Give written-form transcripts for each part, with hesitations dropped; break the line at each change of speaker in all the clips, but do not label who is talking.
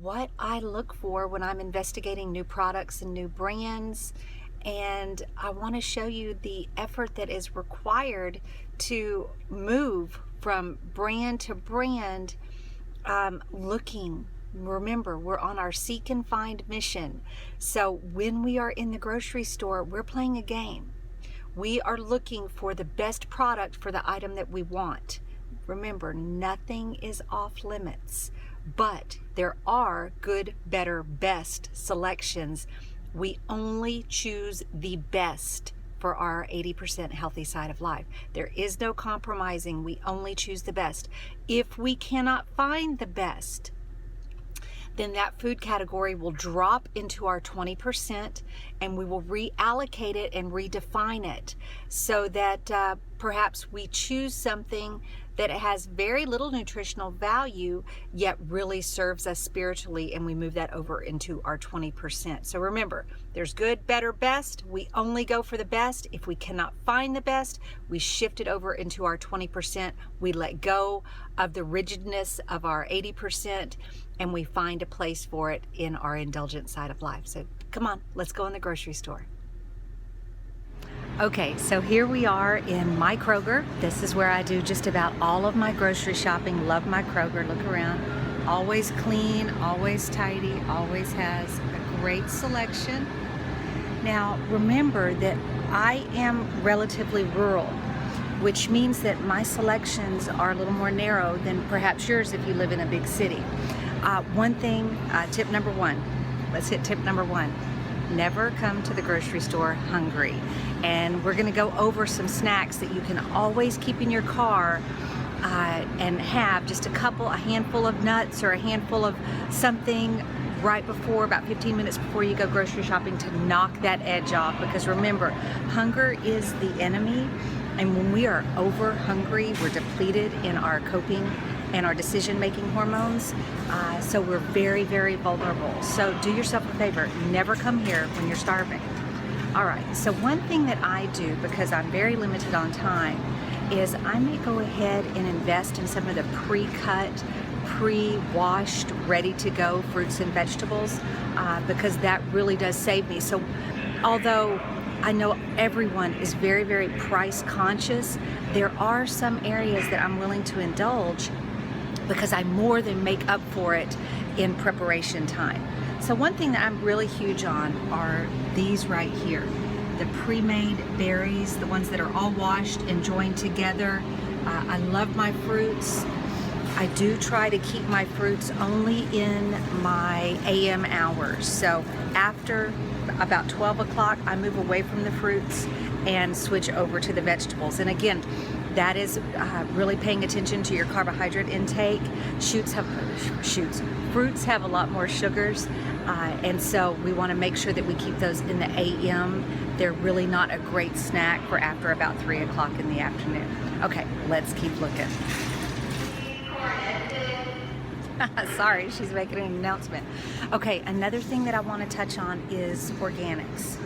what I look for when I'm investigating new products and new brands. And I want to show you the effort that is required to move from brand to brand, looking. Remember, we're on our seek and find mission. So when we are in the grocery store, we're playing a game. We are looking for the best product for the item that we want. Remember, nothing is off limits, but there are good, better, best selections. We only choose the best for our 80% healthy side of life. There is no compromising. We only choose the best. If we cannot find the best, then that food category will drop into our 20% and we will reallocate it and redefine it so that perhaps we choose something that has very little nutritional value yet really serves us spiritually, and we move that over into our 20%. So remember, there's good, better, best. We only go for the best. If we cannot find the best, we shift it over into our 20%. We let go of the rigidness of our 80% and we find a place for it in our indulgent side of life. So come on, let's go in the grocery store. Okay, so here we are in my Kroger. This is where I do just about all of my grocery shopping. Love my Kroger. Look around. Always clean, always tidy, always has a great selection. Now, remember that I am relatively rural, which means that my selections are a little more narrow than perhaps yours if you live in a big city. One thing, tip number one. Let's hit tip number one. Never come to the grocery store hungry. And we're gonna go over some snacks that you can always keep in your car and have just a handful of nuts or a handful of something right before, about 15 minutes before you go grocery shopping, to knock that edge off. Because remember, hunger is the enemy. And when we are over hungry, we're depleted in our coping and our decision-making hormones, so we're very, very vulnerable. So do yourself a favor, never come here when you're starving. All right, so one thing that I do, because I'm very limited on time, is I may go ahead and invest in some of the pre-cut, pre-washed, ready-to-go fruits and vegetables, because that really does save me. So although I know everyone is very, very price conscious, there are some areas that I'm willing to indulge because I more than make up for it in preparation time. So one thing that I'm really huge on are these right here. The pre-made berries, the ones that are all washed and joined together. I love my fruits. I do try to keep my fruits only in my AM hours. So after about 12 o'clock, I move away from the fruits and switch over to the vegetables. And again, that is really paying attention to your carbohydrate intake. Fruits have a lot more sugars, and so we want to make sure that we keep those in the AM. They're really not a great snack for after about 3 o'clock in the afternoon. Okay, let's keep looking. Sorry, she's making an announcement. Okay, another thing that I want to touch on is organics.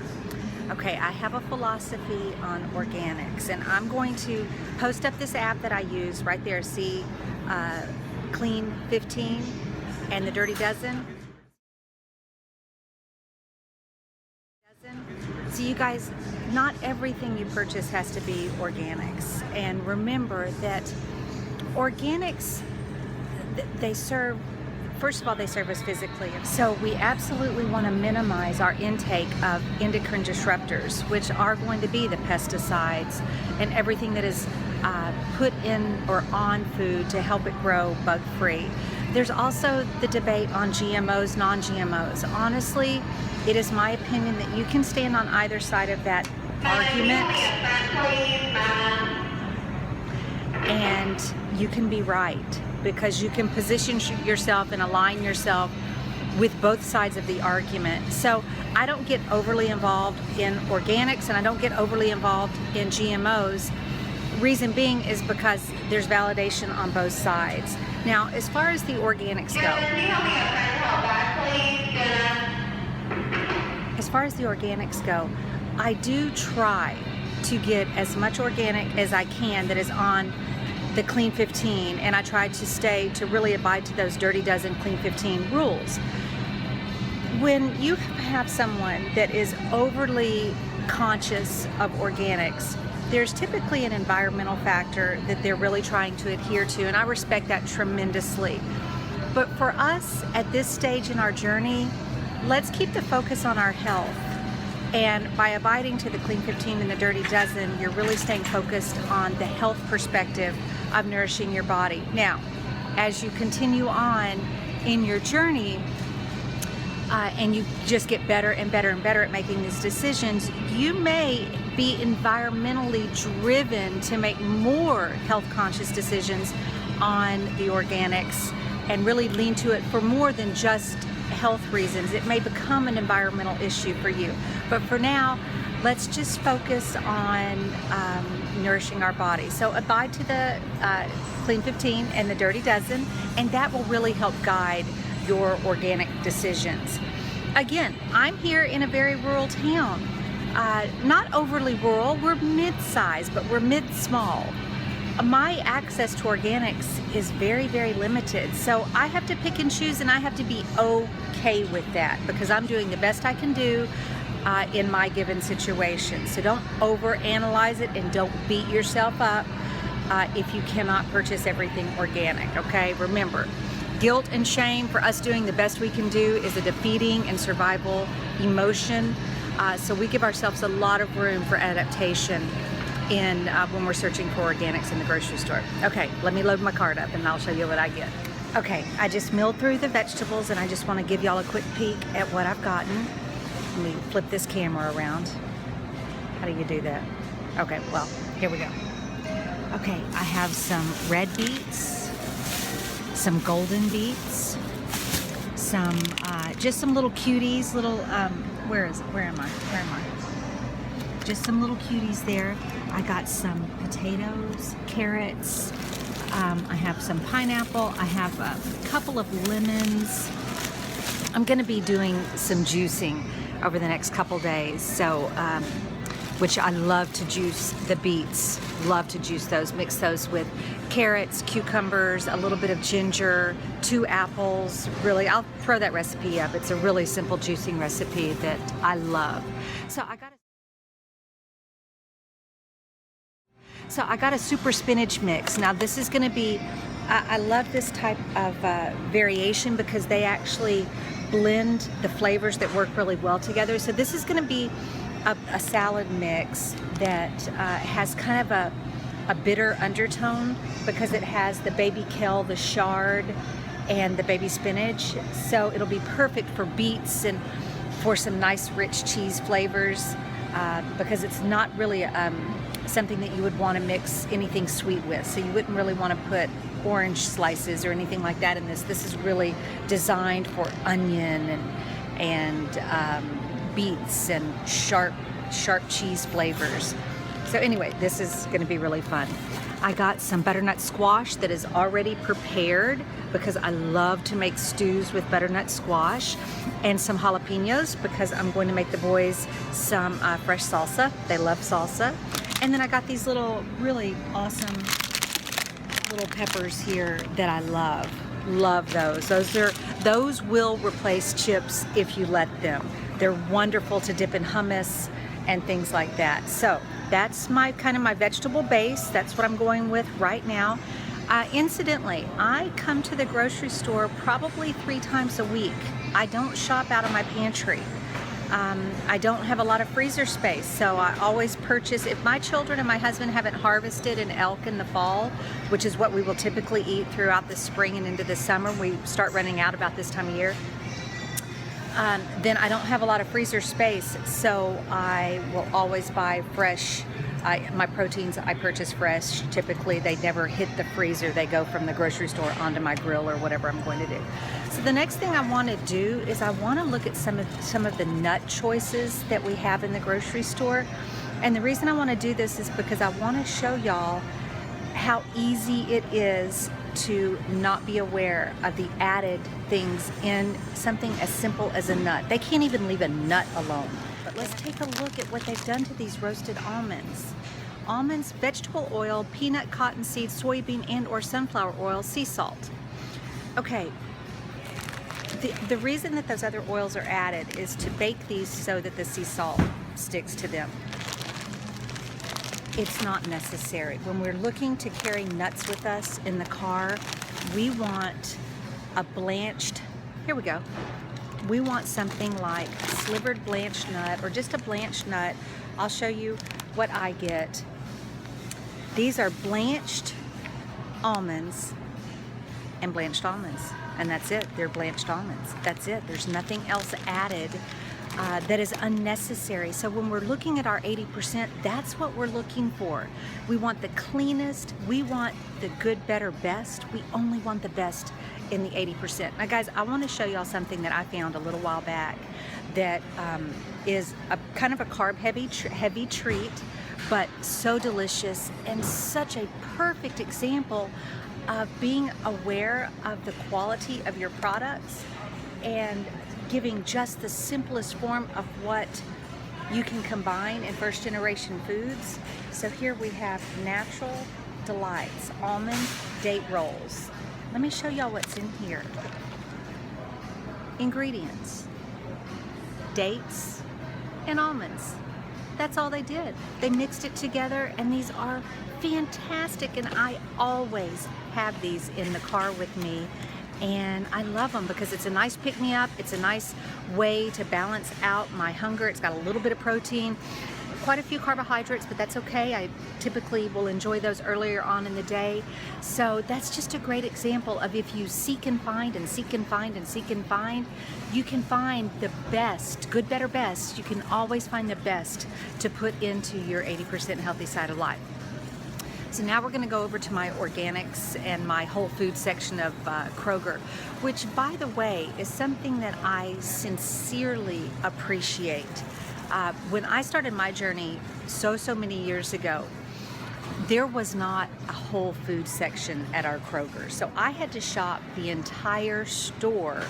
Okay, I have a philosophy on organics, and I'm going to post up this app that I use right there. See, Clean 15 and the Dirty Dozen. So you guys, not everything you purchase has to be organics. And remember that organics, they serve, first of all, they serve us physically. So we absolutely want to minimize our intake of endocrine disruptors, which are going to be the pesticides and everything that is put in or on food to help it grow bug-free. There's also the debate on GMOs, non-GMOs. Honestly, it is my opinion that you can stand on either side of that argument, and you can be right, because you can position yourself and align yourself with both sides of the argument. So I don't get overly involved in organics, and I don't get overly involved in GMOs. Reason being is because there's validation on both sides. Now, as far as the organics go, I do try to get as much organic as I can that is on the Clean 15, and I try to really abide to those Dirty Dozen Clean 15 rules. When you have someone that is overly conscious of organics, there's typically an environmental factor that they're really trying to adhere to, and I respect that tremendously. But for us at this stage in our journey, let's keep the focus on our health. And by abiding to the Clean 15 and the Dirty Dozen, you're really staying focused on the health perspective of nourishing your body. Now, as you continue on in your journey, and you just get better and better and better at making these decisions, you may be environmentally driven to make more health conscious decisions on the organics and really lean to it for more than just health reasons. It may become an environmental issue for you. But for now, let's just focus on nourishing our body. So abide to the Clean 15 and the Dirty Dozen, and that will really help guide your organic decisions. Again, I'm here in a very rural town. Not overly rural, we're mid-size, but we're mid-small. My access to organics is very, very limited. So I have to pick and choose, and I have to be okay with that because I'm doing the best I can do in my given situation. So don't overanalyze it and don't beat yourself up if you cannot purchase everything organic, okay? Remember, guilt and shame for us doing the best we can do is a defeating and survival emotion. So we give ourselves a lot of room for adaptation in when we're searching for organics in the grocery store. Okay, let me load my cart up and I'll show you what I get. Okay, I just milled through the vegetables and I just want to give y'all a quick peek at what I've gotten. Let me flip this camera around. How do you do that? Okay, well, here we go. Okay, I have some red beets, some golden beets, some just some little cuties, little where am I? Just some little cuties there. I got some potatoes, carrots, I have some pineapple, I have a couple of lemons. I'm gonna be doing some juicing over the next couple days, so which I love to juice the beets, love to juice those, mix those with carrots, cucumbers, a little bit of ginger, 2 apples. Really, I'll throw that recipe up. It's a really simple juicing recipe that I love. So I got a super spinach mix. Now this is gonna be, I love this type of variation because they actually blend the flavors that work really well together. So this is gonna be a salad mix that has kind of a bitter undertone because it has the baby kale, the chard, and the baby spinach. So it'll be perfect for beets and for some nice rich cheese flavors because it's not really something that you would want to mix anything sweet with. So you wouldn't really want to put orange slices or anything like that in this. This is really designed for onion and beets and sharp cheese flavors. So anyway, this is going to be really fun. I got some butternut squash that is already prepared because I love to make stews with butternut squash, and some jalapenos because I'm going to make the boys some fresh salsa. They love salsa. And then I got these little really awesome little peppers here that I love. Love those. Those will replace chips if you let them. They're wonderful to dip in hummus and things like that. So that's my kind of my vegetable base. That's what I'm going with right now. Incidentally, I come to the grocery store probably 3 times a week. I don't shop out of my pantry. I don't have a lot of freezer space, so I always purchase. If my children and my husband haven't harvested an elk in the fall, which is what we will typically eat throughout the spring and into the summer, we start running out about this time of year, then I don't have a lot of freezer space, so I will always buy fresh. My proteins I purchase fresh. Typically they never hit the freezer. They go from the grocery store onto my grill or whatever I'm going to do. So the next thing I want to do is I want to look at some of the nut choices that we have in the grocery store. And the reason I want to do this is because I want to show y'all how easy it is to not be aware of the added things in something as simple as a nut. They can't even leave a nut alone. But let's take a look at what they've done to these roasted almonds. almonds, vegetable oil, peanut, cottonseed, soybean, and or sunflower oil, sea salt. Okay, the reason that those other oils are added is to bake these so that the sea salt sticks to them. It's not necessary. When we're looking to carry nuts with us in the car, we want a blanched, here we go. We want something like slivered blanched nut or just a blanched nut. I'll show you what I get. These are blanched almonds and blanched almonds, and that's it. They're blanched almonds. That's it. There's nothing else added that is unnecessary. So when we're looking at our 80%, that's what we're looking for. We want the cleanest. We want the good, better, best. We only want the best in the 80%. Now guys, I want to show y'all something that I found a little while back that is a kind of a carb heavy treat, but so delicious and such a perfect example of being aware of the quality of your products and giving just the simplest form of what you can combine in first generation foods. So here we have Natural Delights almond date rolls. Let me show y'all what's in here. Ingredients: dates and almonds. That's all they did. They mixed it together, and these are fantastic, and I always have these in the car with me, and I love them because it's a nice pick-me-up. It's a nice way to balance out my hunger. It's got a little bit of protein, quite a few carbohydrates, but that's okay. I typically will enjoy those earlier on in the day. So that's just a great example of if you seek and find and seek and find and seek and find, you can find the best, good, better, best. You can always find the best to put into your 80% healthy side of life. So now we're going to go over to my organics and my whole food section of Kroger, which, by the way, is something that I sincerely appreciate. When I started my journey so many years ago, there was not a whole food section at our Kroger. So I had to shop the entire store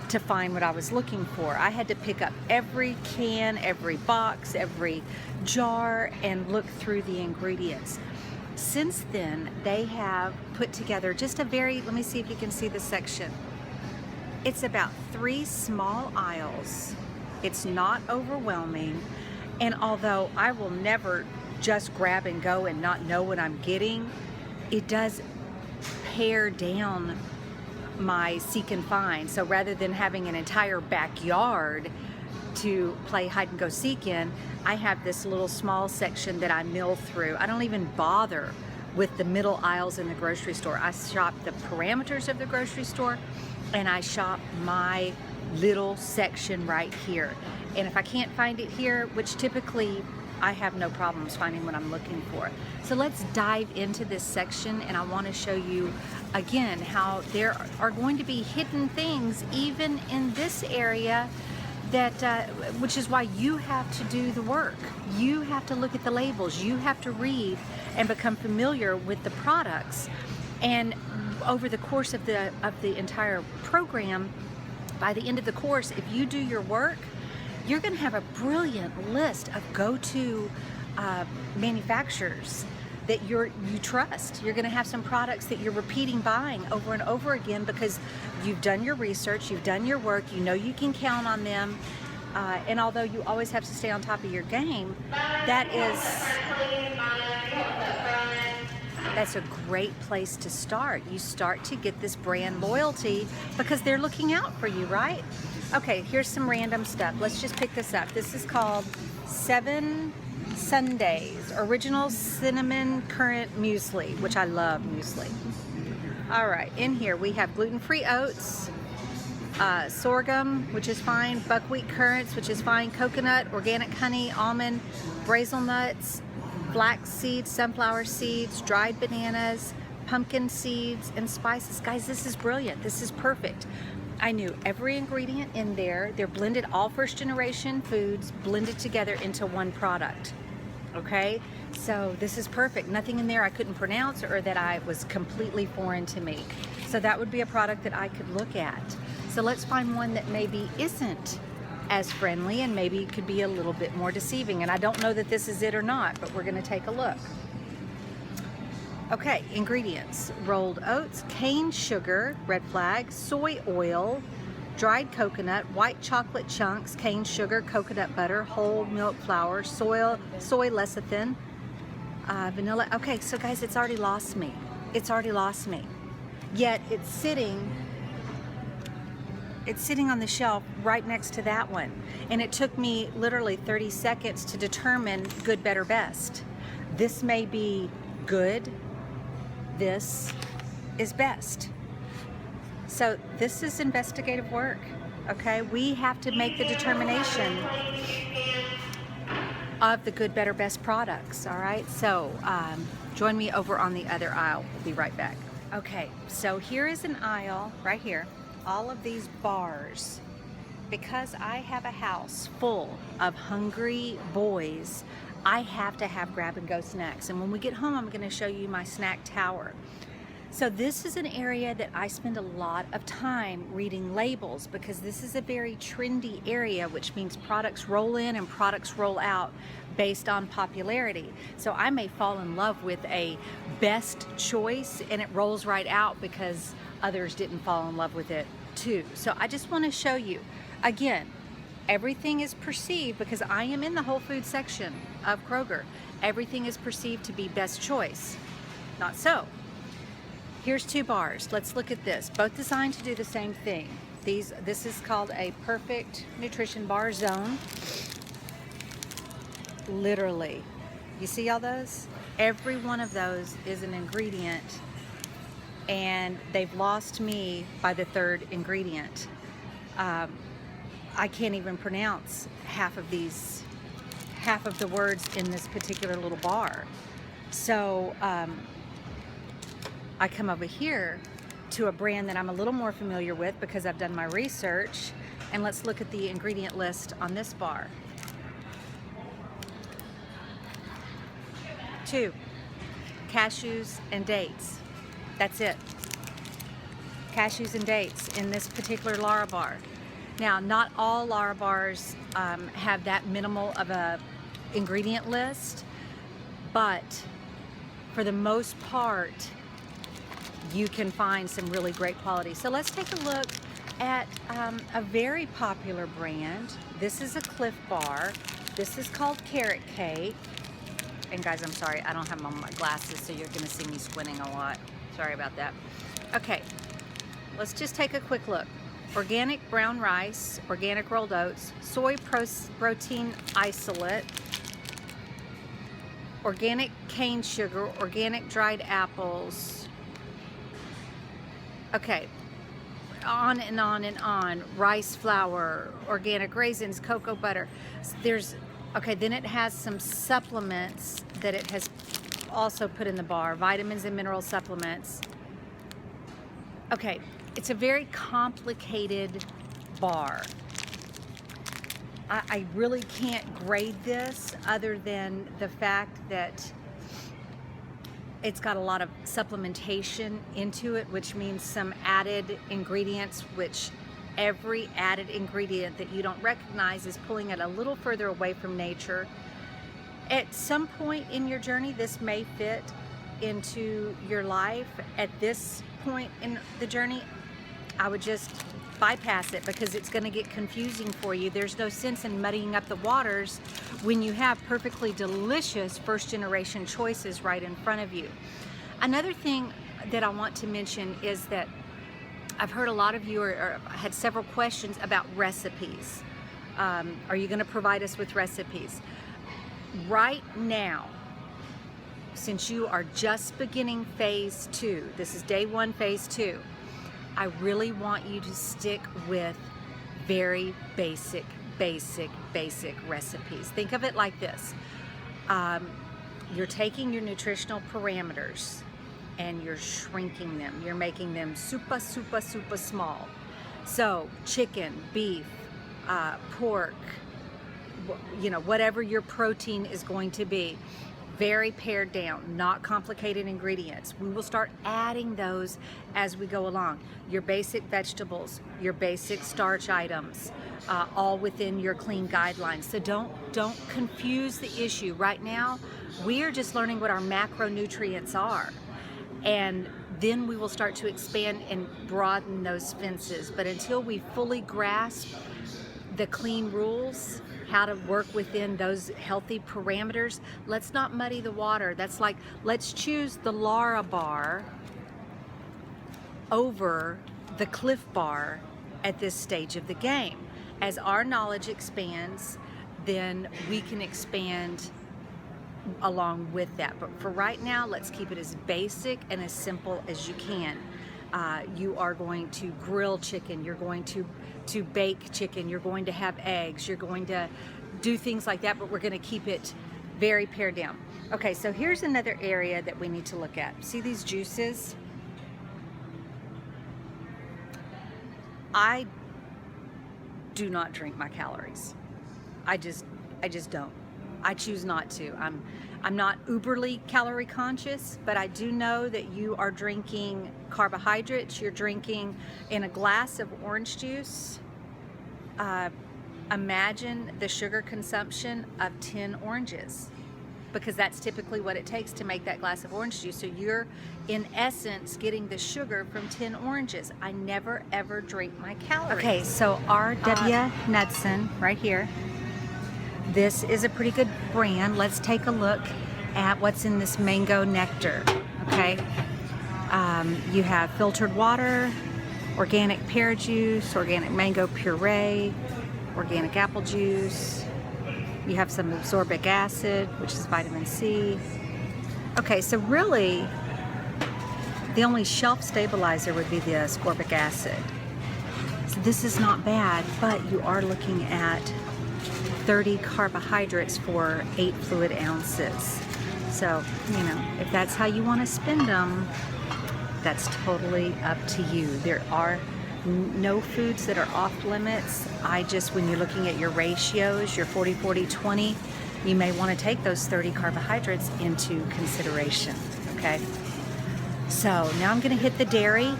to find what I was looking for. I had to pick up every can, every box, every jar, and look through the ingredients. Since then, they have put together just a very, let me see if you can see the section. It's about 3 small aisles. It's not overwhelming, and although I will never just grab and go and not know what I'm getting, it does pare down my seek and find. So rather than having an entire backyard to play hide and go seek in, I have this little small section that I mill through. I don't even bother with the middle aisles in the grocery store. I shop the parameters of the grocery store, and I shop my little section right here. And if I can't find it here, which typically I have no problems finding what I'm looking for. So let's dive into this section, and I want to show you again how there are going to be hidden things even in this area that which is why you have to do the work. You have to look at the labels. You have to read and become familiar with the products. And over the course of the entire program, by the end of the course, if you do your work, you're going to have a brilliant list of go-to manufacturers that you trust. You're going to have some products that you're repeating buying over and over again because you've done your research, you've done your work, you know you can count on them. And although you always have to stay on top of your game, that's a great place to start. You start to get this brand loyalty because they're looking out for you, right? Okay, here's some random stuff. Let's just pick this up. This is called 7 Sundays Original Cinnamon Currant Muesli, which I love muesli. All right, in here we have gluten-free oats, sorghum, which is fine, buckwheat currants, which is fine, coconut, organic honey, almond, brazel nuts, flax seeds, sunflower seeds, dried bananas, pumpkin seeds, and spices. Guys, this is brilliant. This is perfect. I knew every ingredient in there. They're blended, all first generation foods blended together into one product. Okay, so this is perfect. Nothing in there I couldn't pronounce or that I was completely foreign to me. So that would be a product that I could look at. So let's find one that maybe isn't as friendly and maybe could be a little bit more deceiving. And I don't know that this is it or not, but we're going to take a look. Okay, ingredients: rolled oats, cane sugar, red flag, soy oil, dried coconut, white chocolate chunks, cane sugar, coconut butter, whole milk flour, soy lecithin, vanilla. Okay, so guys, it's already lost me. It's already lost me. Yet it's sitting on the shelf right next to that one. And it took me literally 30 seconds to determine good, better, best. This may be good. This is best. So this is investigative work, okay? We have to make the determination of the good, better, best products, all right? So join me over on the other aisle. We'll be right back. Okay, so here is an aisle right here. All of these bars, because I have a house full of hungry boys, I have to have grab and go snacks. And when we get home, I'm going to show you my snack tower. So this is an area that I spend a lot of time reading labels, because this is a very trendy area, which means products roll in and products roll out based on popularity. So I may fall in love with a best choice and it rolls right out because others didn't fall in love with it too. So I just want to show you, again, everything is perceived, because I am in the Whole Food section of Kroger, everything is perceived to be best choice. Not so. Here's 2 bars. Let's look at this. Both designed to do the same thing. This is called a perfect nutrition bar zone. Literally. You see all those? Every one of those is an ingredient, and they've lost me by the 3rd ingredient. I can't even pronounce half of the words in this particular little bar. So I come over here to a brand that I'm a little more familiar with because I've done my research, and let's look at the ingredient list on this bar. 2, cashews and dates. That's it. Cashews and dates in this particular Lara bar. Now, not all Lara bars have that minimal of a ingredient list, but for the most part, you can find some really great quality. So let's take a look at a very popular brand. This is a Cliff Bar. This is called Carrot Cake. And guys, I'm sorry, I don't have on my glasses, so you're gonna see me squinting a lot. Sorry about that. Okay, let's just take a quick look. Organic brown rice, organic rolled oats, soy protein isolate, organic cane sugar, organic dried apples. Okay, on and on and on. Rice flour, organic raisins, cocoa butter. Okay, then it has some supplements that it has also put in the bar, vitamins and mineral supplements. Okay, it's a very complicated bar. I really can't grade this other than the fact that it's got a lot of supplementation into it, which means some added ingredients, which every added ingredient that you don't recognize is pulling it a little further away from nature. At some point in your journey, this may fit into your life. At this point in the journey, I would just bypass it because it's going to get confusing for you. There's no sense in muddying up the waters when you have perfectly delicious first generation choices right in front of you. Another thing that I want to mention is that I've heard a lot of you had several questions about recipes. Are you going to provide us with recipes? Right now, since you are just beginning phase 2, this is day 1, phase 2, I really want you to stick with very basic recipes. Think of it like this. You're taking your nutritional parameters and you're shrinking them. You're making them super small. So chicken, beef, pork, whatever your protein is going to be, very pared down, not complicated ingredients. We will start adding those as we go along. Your basic vegetables, your basic starch items, all within your clean guidelines. So don't confuse the issue. Right now, we are just learning what our macronutrients are. and then we will start to expand and broaden those fences. But until we fully grasp the clean rules, how to work within those healthy parameters, let's not muddy the water. That's like, let's choose the Lara bar over the Cliff bar at this stage of the game. As our knowledge expands, then we can expand along with that. But for right now, let's keep it as basic and as simple as you can. You are going to grill chicken, you're going to bake chicken, you're going to have eggs, you're going to do things like that, but we're going to keep it very pared down. Okay, so here's another area that we need to look at. See these juices? I do not drink my calories. I just don't. I choose not to. I'm not uberly calorie conscious, but I do know that you are drinking carbohydrates. You're drinking in a glass of orange juice. Imagine the sugar consumption of 10 oranges, because that's typically what it takes to make that glass of orange juice. So you're in essence getting the sugar from 10 oranges. I never ever drink my calories. Okay, so R.W. Knudsen right here. This is a pretty good brand. Let's take a look at what's in this mango nectar, okay? You have filtered water, organic pear juice, organic mango puree, organic apple juice. You have some ascorbic acid, which is vitamin C. Okay, so really, the only shelf stabilizer would be the ascorbic acid. So this is not bad, but you are looking at 30 carbohydrates for 8 fluid ounces. So, you know, if that's how you want to spend them, that's totally up to you. There are no foods that are off limits. When you're looking at your ratios, your 40, 40, 20, you may want to take those 30 carbohydrates into consideration, okay? So now I'm going to hit the dairy.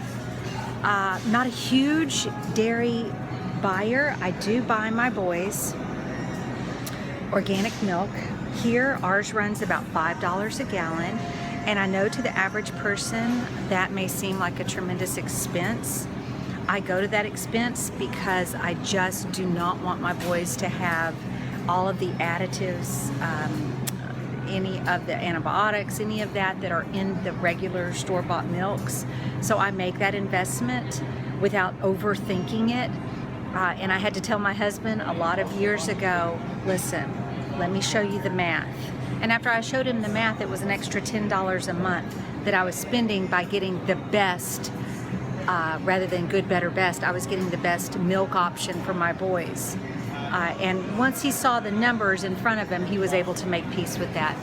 Not a huge dairy buyer. I do buy my boys organic milk. Here, ours runs about $5 a gallon, and I know to the average person that may seem like a tremendous expense. I go to that expense because I just do not want my boys to have all of the additives, any of the antibiotics, any of that are in the regular store-bought milks. So I make that investment without overthinking it. And I had to tell my husband a lot of years ago, listen, let me show you the math. And after I showed him the math, it was an extra $10 a month that I was spending by getting the best, rather than good, better, best. I was getting the best milk option for my boys. And once he saw the numbers in front of him, he was able to make peace with that.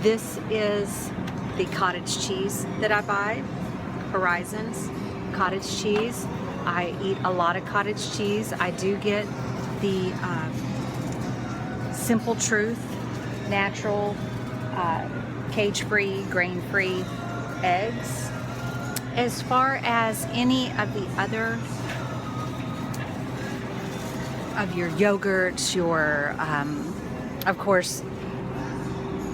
This is the cottage cheese that I buy, Horizons cottage cheese. I eat a lot of cottage cheese. I do get the Simple Truth, natural, cage-free, grain-free eggs. As far as any of the other of your yogurts, of course,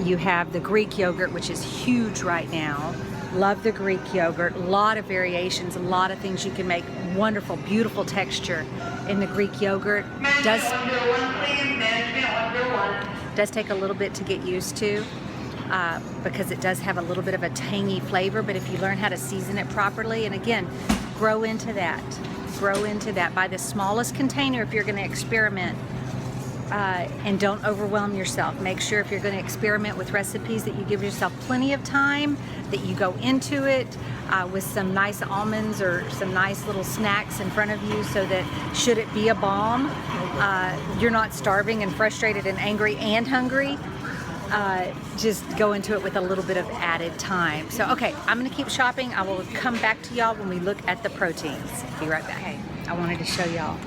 you have the Greek yogurt, which is huge right now. Love the Greek yogurt. A lot of variations, a lot of things you can make. Wonderful, beautiful texture in the Greek yogurt. Does take a little bit to get used to because it does have a little bit of a tangy flavor, but if you learn how to season it properly, and again, grow into that. Buy the smallest container if you're going to experiment, and don't overwhelm yourself. Make sure if you're going to experiment with recipes that you give yourself plenty of time, that you go into it with some nice almonds or some nice little snacks in front of you, so that should it be a bomb, you're not starving and frustrated and angry and hungry. Just go into it with a little bit of added time. So, okay, I'm going to keep shopping. I will come back to y'all when we look at the proteins. Be right back. Okay, I wanted to show y'all.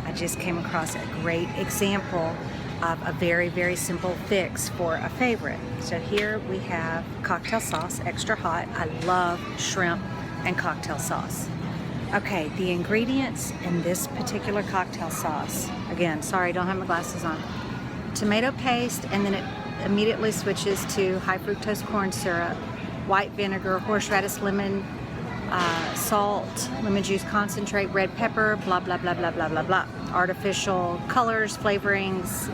I just came across a great example of a very, very simple fix for a favorite. So here we have cocktail sauce, extra hot. I love shrimp and cocktail sauce. Okay, the ingredients in this particular cocktail sauce, again, sorry, don't have my glasses on. Tomato paste, and then it immediately switches to high fructose corn syrup, white vinegar, horseradish, lemon, salt, lemon juice concentrate, red pepper, blah, blah, blah, blah, blah, blah, blah. Artificial colors, flavorings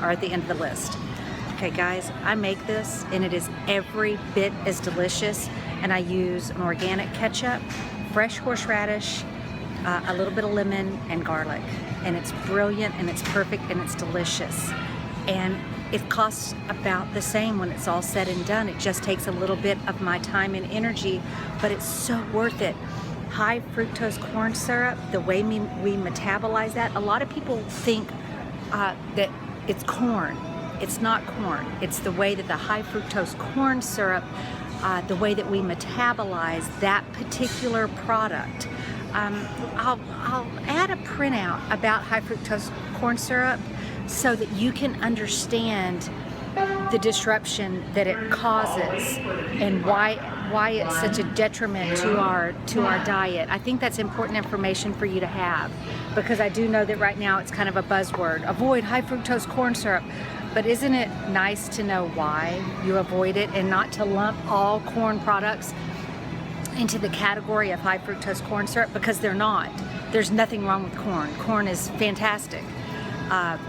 are at the end of the list. Okay guys, I make this and it is every bit as delicious, and I use an organic ketchup, fresh horseradish, a little bit of lemon and garlic, and it's brilliant and it's perfect and it's delicious. And it costs about the same when it's all said and done. It just takes a little bit of my time and energy, but it's so worth it. High fructose corn syrup, the way we metabolize that, a lot of people think that it's corn. It's not corn. It's the way that the high fructose corn syrup, the way that we metabolize that particular product. I'll add a printout about high fructose corn syrup so that you can understand the disruption that it causes and why it's such a detriment to our diet. I think that's important information for you to have, because I do know that right now it's kind of a buzzword. Avoid high fructose corn syrup. But isn't it nice to know why you avoid it and not to lump all corn products into the category of high fructose corn syrup, because they're not. There's nothing wrong with corn. Corn is fantastic.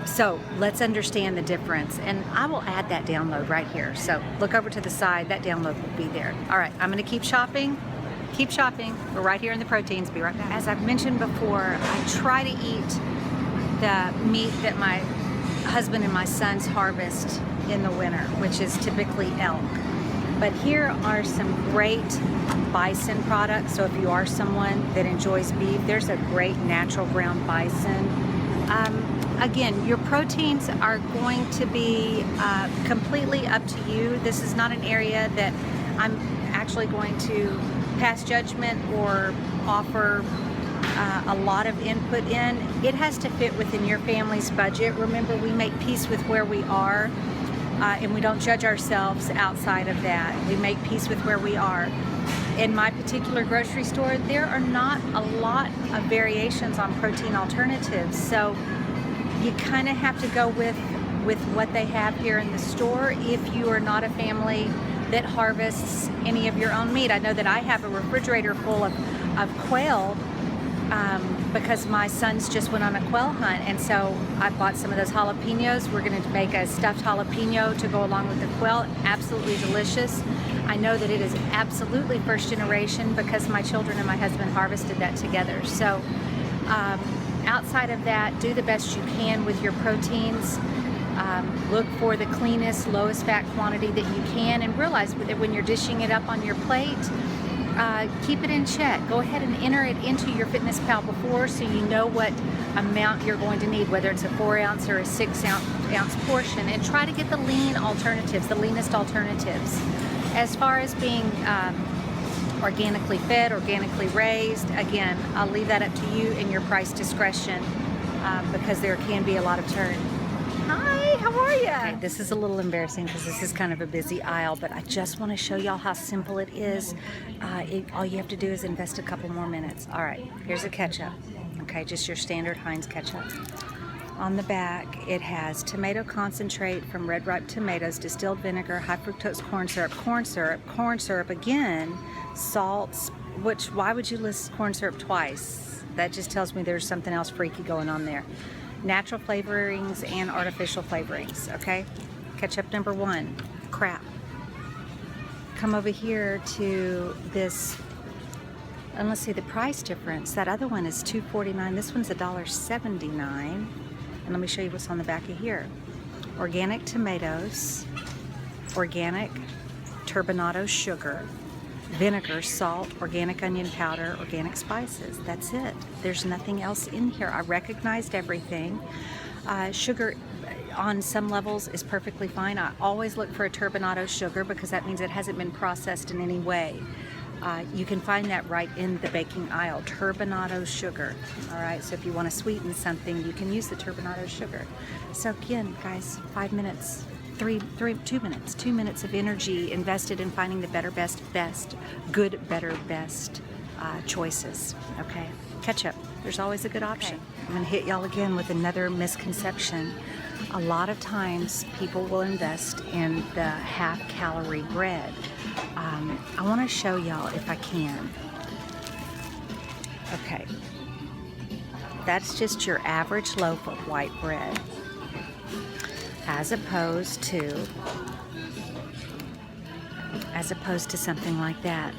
So let's understand the difference, and I will add that download right here. So look over to the side, that download will be there. All right, I'm gonna keep shopping. Keep shopping. We're right here in the proteins. Be right back. As I've mentioned before, I try to eat the meat that my husband and my sons harvest in the winter, which is typically elk. But here are some great bison products. So if you are someone that enjoys beef, there's a great natural ground bison. Again, your proteins are going to be completely up to you. This is not an area that I'm actually going to pass judgment or offer a lot of input in. It has to fit within your family's budget. Remember, we make peace with where we are, and we don't judge ourselves outside of that. We make peace with where we are. In my particular grocery store, there are not a lot of variations on protein alternatives, so you kind of have to go with what they have here in the store if you are not a family that harvests any of your own meat. I know that I have a refrigerator full of quail because my sons just went on a quail hunt, and so I bought some of those jalapenos. We're going to make a stuffed jalapeno to go along with the quail. Absolutely delicious. I know that it is absolutely first generation because my children and my husband harvested that together. So outside of that, do the best you can with your proteins. Look for the cleanest, lowest fat quantity that you can, and realize that when you're dishing it up on your plate, keep it in check. Go ahead and enter it into your Fitness Pal before, so you know what amount you're going to need, whether it's a 4 ounce or a 6 ounce portion, and try to get the lean alternatives, the leanest alternatives. As far as being organically fed, organically raised, again, I'll leave that up to you and your price discretion, because there can be a lot of turn. Hi, how are you? Okay, this is a little embarrassing because this is kind of a busy aisle, but I just want to show y'all how simple it is. All you have to do is invest a couple more minutes. All right, here's a ketchup. Okay, just your standard Heinz ketchup. On the back, it has tomato concentrate from red ripe tomatoes, distilled vinegar, high fructose corn syrup again, salts, which, why would you list corn syrup twice? That just tells me there's something else freaky going on there. Natural flavorings and artificial flavorings, okay? Ketchup number 1, crap. Come over here to this, and let's see the price difference. That other one is $2.49. This one's $1.79. And let me show you what's on the back of here. Organic tomatoes, organic turbinado sugar, vinegar, salt, organic onion powder, organic spices. That's it. There's nothing else in here. I recognized everything. Sugar on some levels is perfectly fine. I always look for a turbinado sugar because that means it hasn't been processed in any way. You can find that right in the baking aisle, turbinado sugar. All right, so if you want to sweeten something, you can use the turbinado sugar. So again, guys, 5 minutes, 2 minutes, 2 minutes of energy invested in finding the better, best, good, better, best choices, okay? Ketchup, there's always a good option. Okay. I'm gonna hit y'all again with another misconception. A lot of times people will invest in the half-calorie bread. I want to show y'all if I can. Okay, that's just your average loaf of white bread, as opposed to something like that.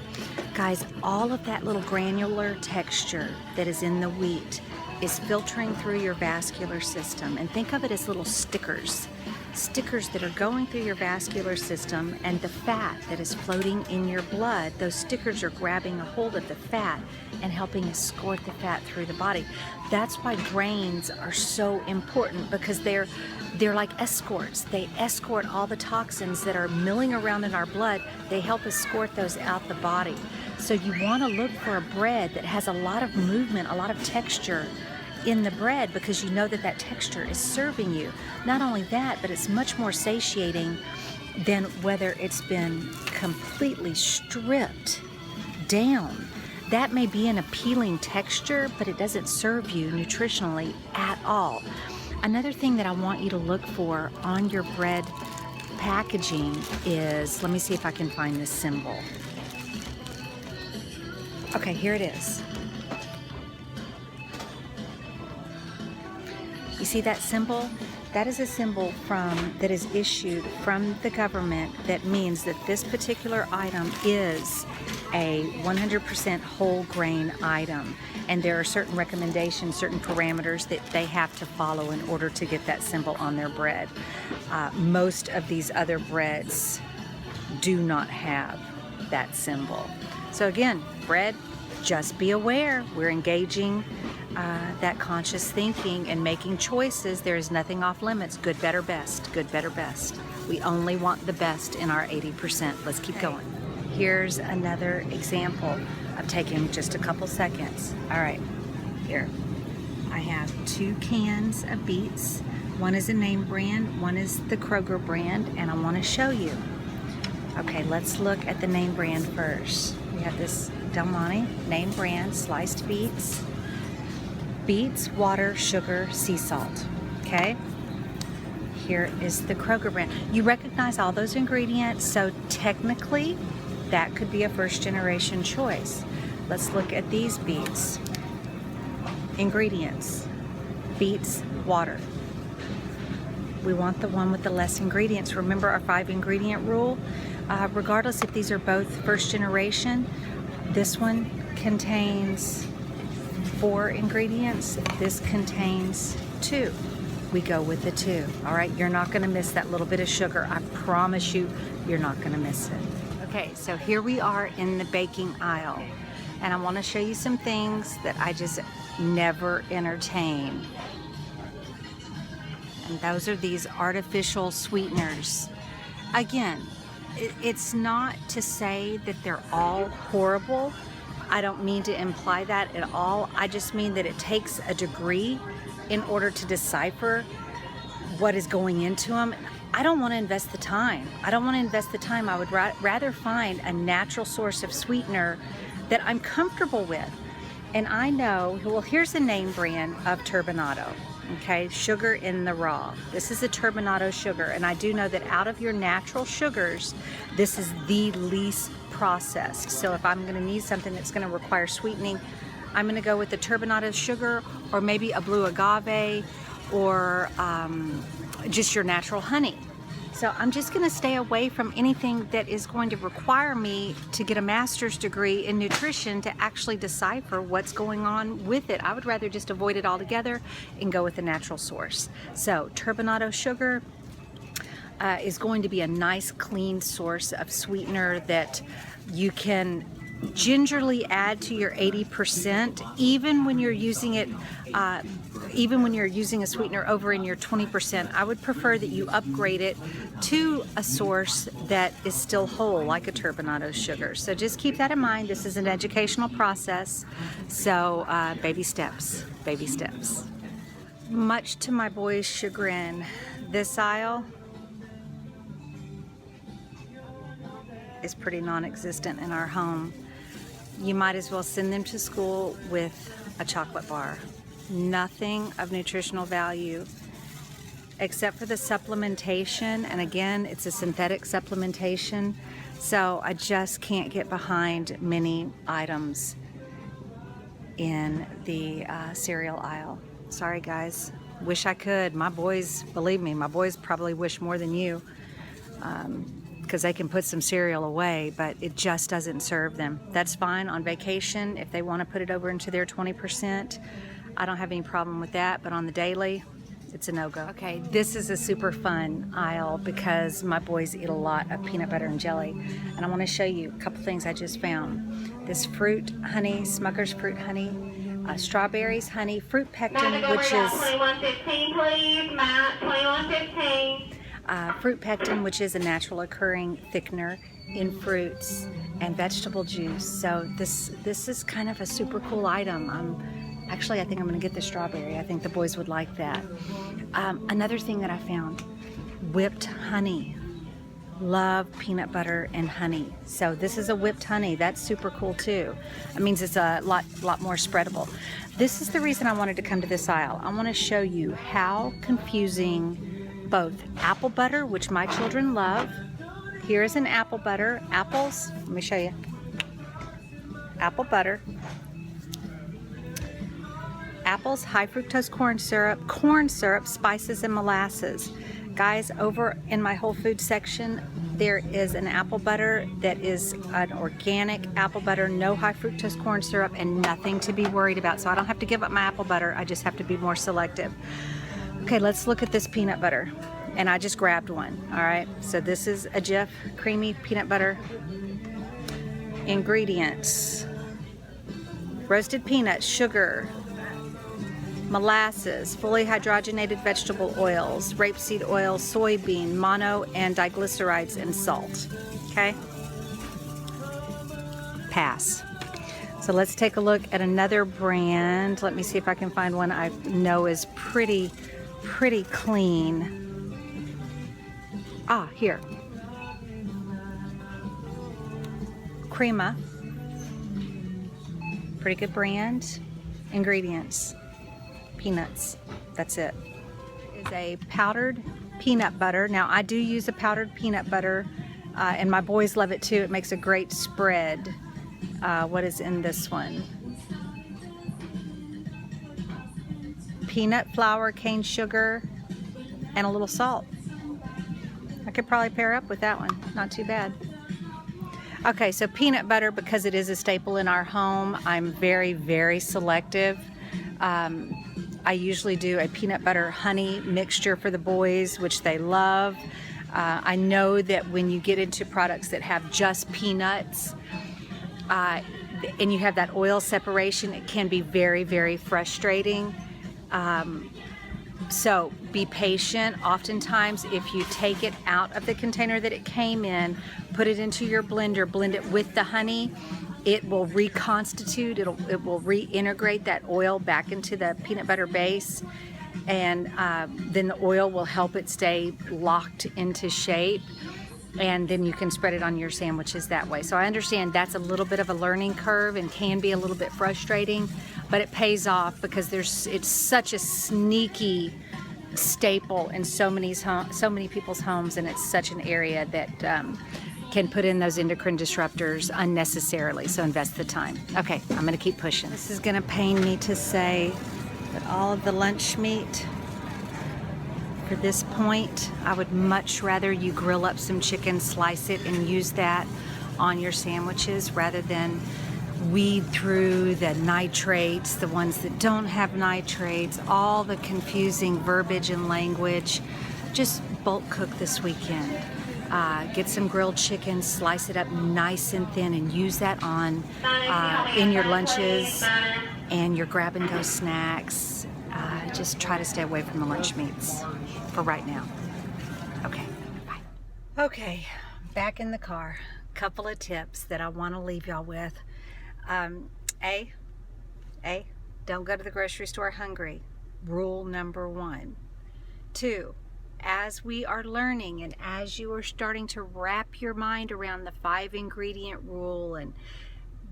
Guys, all of that little granular texture that is in the wheat is filtering through your vascular system. And think of it as little stickers that are going through your vascular system, and the fat that is floating in your blood, those stickers are grabbing a hold of the fat and helping escort the fat through the body. That's why grains are so important, because they're like escorts. They escort all the toxins that are milling around in our blood. They help escort those out the body. So you want to look for a bread that has a lot of movement, a lot of texture in the bread, because you know that that texture is serving you. Not only that, but it's much more satiating than whether it's been completely stripped down. That may be an appealing texture, but it doesn't serve you nutritionally at all. Another thing that I want you to look for on your bread packaging is, let me see if I can find this symbol. Okay, here it is. You see that symbol? That is a symbol that is issued from the government that means that this particular item is a 100% whole grain item. And there are certain recommendations, certain parameters that they have to follow in order to get that symbol on their bread. Most of these other breads do not have that symbol. So again, bread, just be aware. We're engaging that conscious thinking and making choices. There is nothing off limits. Good, better, best. Good, better, best. We only want the best in our 80%. Let's keep going. Here's another example of taking just a couple seconds. All right, here. I have 2 cans of beets. One is a name brand, one is the Kroger brand, and I want to show you. Okay, let's look at the name brand first. We have this Del Monte name brand sliced beets. Beets, water, sugar, sea salt. Okay? Here is the Kroger brand. You recognize all those ingredients, so technically that could be a first generation choice. Let's look at these beets. Ingredients: beets, water. We want the one with the less ingredients. Remember our 5 ingredient rule? Regardless if these are both first generation, this one contains 4 ingredients. This contains 2. We go with the 2. All right, you're not gonna miss that little bit of sugar. I promise you, you're not gonna miss it. Okay, so here we are in the baking aisle, and I wanna show you some things that I just never entertain. And those are these artificial sweeteners. Again, it's not to say that they're all horrible. I don't mean to imply that at all. I just mean that it takes a degree in order to decipher what is going into them. I don't want to invest the time. I would rather find a natural source of sweetener that I'm comfortable with. And I know, well, here's the name brand of turbinado. Okay, sugar in the raw. This is a turbinado sugar, and I do know that out of your natural sugars, this is the least processed. So if I'm going to need something that's going to require sweetening, I'm going to go with the turbinado sugar, or maybe a blue agave, or just your natural honey. So I'm just going to stay away from anything that is going to require me to get a master's degree in nutrition to actually decipher what's going on with it. I would rather just avoid it altogether and go with a natural source. So turbinado sugar is going to be a nice clean source of sweetener that you can gingerly add to your 80%, even when you're using it, even when you're using a sweetener over in your 20%. I would prefer that you upgrade it to a source that is still whole, like a turbinado sugar. So just keep that in mind. This is an educational process, so baby steps, baby steps. Much to my boys' chagrin, this aisle is pretty non-existent in our home. You might as well send them to school with a chocolate bar. Nothing of nutritional value except for the supplementation, and again, it's a synthetic supplementation. So I just can't get behind many items in the cereal aisle. Sorry guys, wish I could. My boys, believe me, my boys probably wish more than you, because they can put some cereal away, but it just doesn't serve them. That's fine on vacation if they want to put it over into their 20%. I don't have any problem with that, but on the daily, it's a no-go. Okay, this is a super fun aisle because my boys eat a lot of peanut butter and jelly, and I want to show you a couple things I just found. This fruit honey, Smucker's fruit honey, strawberries honey, fruit pectin, which is
2115, please. Matt, 2115.
Fruit pectin, which is a natural occurring thickener in fruits, and vegetable juice. So this is kind of a super cool item. Actually, I think I'm going to get the strawberry. I think the boys would like that. Another thing that I found, whipped honey. Love peanut butter and honey. So this is a whipped honey. That's super cool too. It means it's a lot more spreadable. This is the reason I wanted to come to this aisle. I want to show you how confusing both apple butter, which my children love. Here is an apple butter. Apples, let me show you. Apple butter. Apples, high fructose corn syrup, spices, and molasses. Guys, over in my Whole Foods section, there is an apple butter that is an organic apple butter, no high fructose corn syrup, and nothing to be worried about. So I don't have to give up my apple butter. I just have to be more selective. Okay, let's look at this peanut butter. And I just grabbed one, all right? So this is a Jif creamy peanut butter. Ingredients: roasted peanuts, sugar, molasses, fully hydrogenated vegetable oils, rapeseed oil, soybean, mono and diglycerides, and salt. Okay? Pass. So let's take a look at another brand. Let me see if I can find one I know is pretty clean. Ah, here. Crema. Pretty good brand. Ingredients: peanuts. That's it. It is a powdered peanut butter. Now I do use a powdered peanut butter, and my boys love it too. It makes a great spread. What is in this one? Peanut flour, cane sugar, and a little salt. I could probably pair up with that one. Not too bad. Okay, so peanut butter, because it is a staple in our home, I'm very selective. I usually do a peanut butter honey mixture for the boys, which they love. I know that when you get into products that have just peanuts, and you have that oil separation, it can be very frustrating. So be patient. Oftentimes, if you take it out of the container that it came in, put it into your blender, blend it with the honey, it will reconstitute, it will reintegrate that oil back into the peanut butter base, and then the oil will help it stay locked into shape, and then you can spread it on your sandwiches that way. So I understand that's a little bit of a learning curve and can be a little bit frustrating, but it pays off because it's such a sneaky staple in so many people's homes, and it's such an area that can put in those endocrine disruptors unnecessarily. So invest the time. Okay, I'm going to keep pushing. This is going to pain me to say, but all of the lunch meat for this point, I would much rather you grill up some chicken, slice it, and use that on your sandwiches rather than weed through the nitrates, the ones that don't have nitrates, all the confusing verbiage and language. Just bulk cook this weekend. Get some grilled chicken, slice it up nice and thin, and use that on in your lunches and your grab-and-go snacks. Just try to stay away from the lunch meats for right now. Okay, bye. Okay, back in the car. Couple of tips that I want to leave y'all with. A, don't go to the grocery store hungry. Rule number 1. 2, as we are learning and as you are starting to wrap your mind around the 5-ingredient rule and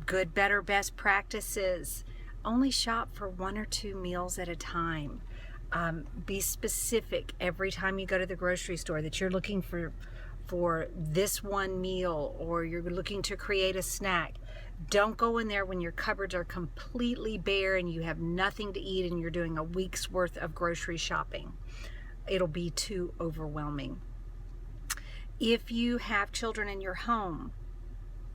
good, better, best practices, only shop for 1 or 2 meals at a time. Be specific every time you go to the grocery store that you're looking for for this one meal, or you're looking to create a snack, don't go in there when your cupboards are completely bare and you have nothing to eat and you're doing a week's worth of grocery shopping. It'll be too overwhelming. If you have children in your home,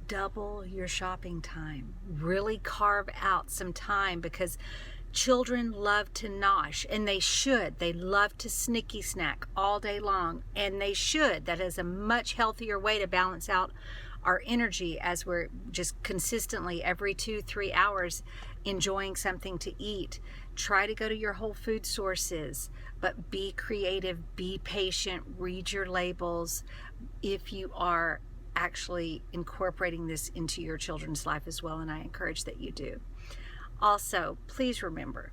double your shopping time. Really carve out some time, because children love to nosh, and they should. They love to snicky snack all day long, and they should. That is a much healthier way to balance out our energy, as we're just consistently every 2-3 hours enjoying something to eat. Try to go to your whole food sources, but be creative, be patient, read your labels if you are actually incorporating this into your children's life as well, and I encourage that you do. Also, please remember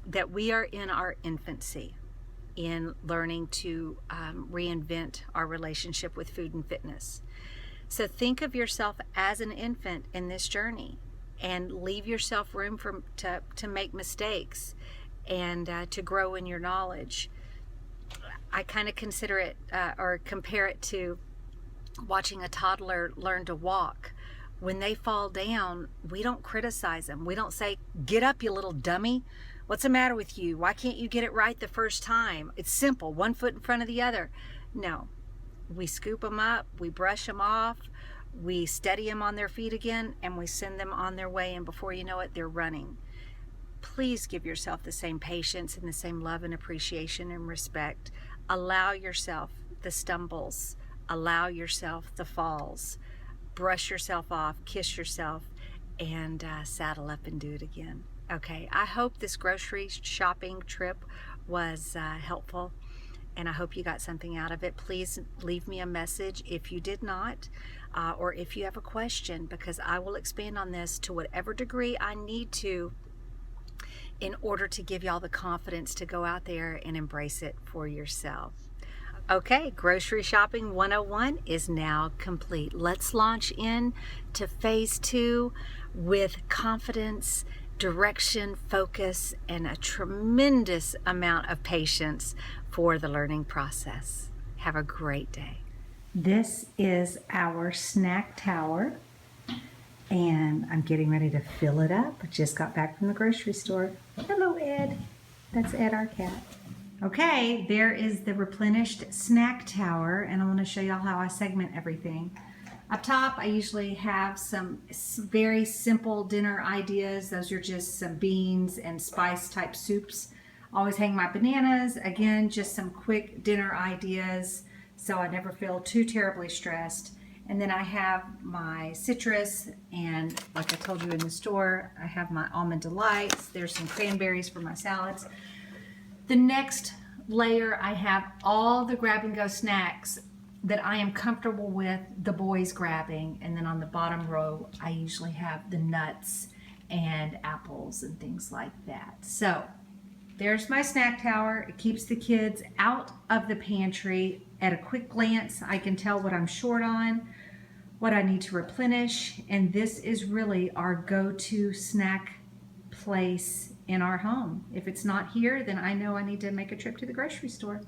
that we are in our infancy in learning to reinvent our relationship with food and fitness. So think of yourself as an infant in this journey, and leave yourself room to make mistakes and to grow in your knowledge. I kind of consider it or compare it to watching a toddler learn to walk. When they fall down, we don't criticize them. We don't say, "Get up, you little dummy. What's the matter with you? Why can't you get it right the first time? It's simple, one foot in front of the other." No, we scoop them up, we brush them off, we steady them on their feet again, and we send them on their way, and before you know it, they're running. Please give yourself the same patience and the same love and appreciation and respect. Allow yourself the stumbles. Allow yourself the falls. Brush yourself off, kiss yourself, and saddle up and do it again. Okay, I hope this grocery shopping trip was helpful, and I hope you got something out of it. Please leave me a message if you did not, or if you have a question, because I will expand on this to whatever degree I need to in order to give y'all the confidence to go out there and embrace it for yourself. Okay, Grocery Shopping 101 is now complete. Let's launch in to phase 2 with confidence, direction, focus, and a tremendous amount of patience for the learning process. Have a great day. This is our snack tower, and I'm getting ready to fill it up. I just got back from the grocery store. Hello, Ed. That's Ed, our cat. Okay, there is the replenished snack tower, and I want to show y'all how I segment everything. Up top, I usually have some very simple dinner ideas. Those are just some beans and spice type soups. Always hang my bananas. Again, just some quick dinner ideas, so I never feel too terribly stressed. And then I have my citrus, and like I told you in the store, I have my almond delights. There's some cranberries for my salads. The next layer, I have all the grab-and-go snacks that I am comfortable with the boys grabbing, and then on the bottom row, I usually have the nuts and apples and things like that. So there's my snack tower. It keeps the kids out of the pantry. At a quick glance, I can tell what I'm short on, what I need to replenish, and this is really our go-to snack place in our home. If it's not here, then I know I need to make a trip to the grocery store.